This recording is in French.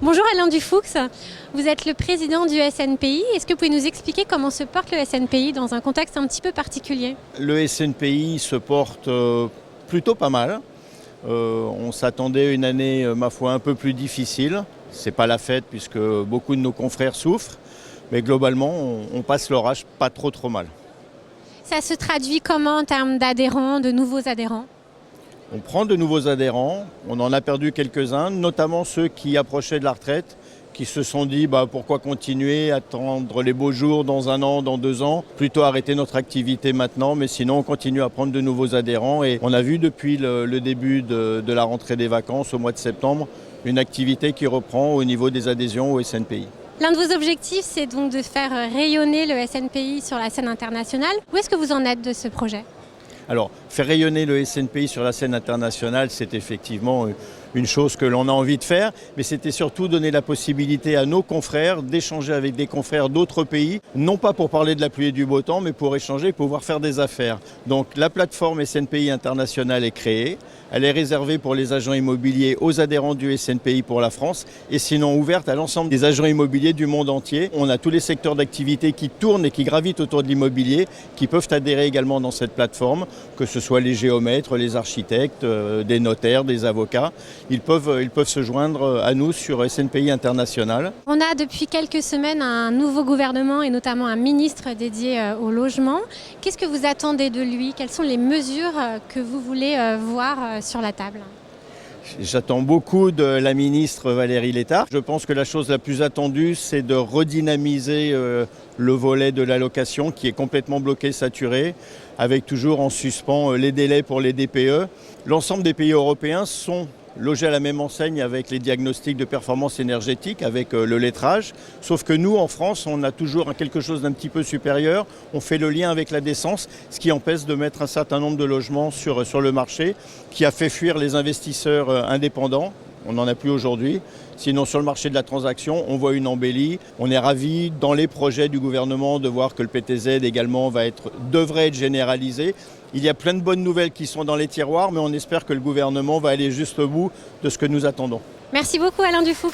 Bonjour Alain Dufoux, vous êtes le président du SNPI. Est-ce que vous pouvez nous expliquer comment se porte le SNPI dans un contexte un petit peu particulier? Le SNPI se porte plutôt pas mal. On s'attendait à une année, ma foi, un peu plus difficile. C'est pas la fête puisque beaucoup de nos confrères souffrent. Mais globalement, on passe l'orage pas trop mal. Ça se traduit comment en termes d'adhérents, de nouveaux adhérents? On prend de nouveaux adhérents, on en a perdu quelques-uns, notamment ceux qui approchaient de la retraite, qui se sont dit pourquoi continuer, attendre les beaux jours dans 1 an, dans 2 ans, plutôt arrêter notre activité maintenant, mais sinon on continue à prendre de nouveaux adhérents et on a vu depuis le début de la rentrée des vacances au mois de septembre une activité qui reprend au niveau des adhésions au SNPI. L'un de vos objectifs, c'est donc de faire rayonner le SNPI sur la scène internationale. Où est-ce que vous en êtes de ce projet ? Alors, faire rayonner le SNPI sur la scène internationale, c'est effectivement une chose que l'on a envie de faire, mais c'était surtout donner la possibilité à nos confrères d'échanger avec des confrères d'autres pays, non pas pour parler de la pluie et du beau temps, mais pour échanger et pouvoir faire des affaires. Donc la plateforme SNPI International est créée, elle est réservée pour les agents immobiliers aux adhérents du SNPI pour la France et sinon ouverte à l'ensemble des agents immobiliers du monde entier. On a tous les secteurs d'activité qui tournent et qui gravitent autour de l'immobilier, qui peuvent adhérer également dans cette plateforme, que ce soit les géomètres, les architectes, des notaires, des avocats. Ils peuvent se joindre à nous sur SNPI International. On a depuis quelques semaines un nouveau gouvernement et notamment un ministre dédié au logement. Qu'est-ce que vous attendez de lui? Quelles sont les mesures que vous voulez voir sur la table? J'attends beaucoup de la ministre Valérie Létard. Je pense que la chose la plus attendue, c'est de redynamiser le volet de l'allocation qui est complètement bloqué, saturé, avec toujours en suspens les délais pour les DPE. L'ensemble des pays européens sont logés à la même enseigne avec les diagnostics de performance énergétique, avec le lettrage. Sauf que nous, en France, on a toujours quelque chose d'un petit peu supérieur. On fait le lien avec la décence, ce qui empêche de mettre un certain nombre de logements sur le marché, qui a fait fuir les investisseurs indépendants. On n'en a plus aujourd'hui. Sinon, sur le marché de la transaction, on voit une embellie. On est ravis dans les projets du gouvernement de voir que le PTZ également devrait être généralisé. Il y a plein de bonnes nouvelles qui sont dans les tiroirs, mais on espère que le gouvernement va aller juste au bout de ce que nous attendons. Merci beaucoup Alain Dufoux.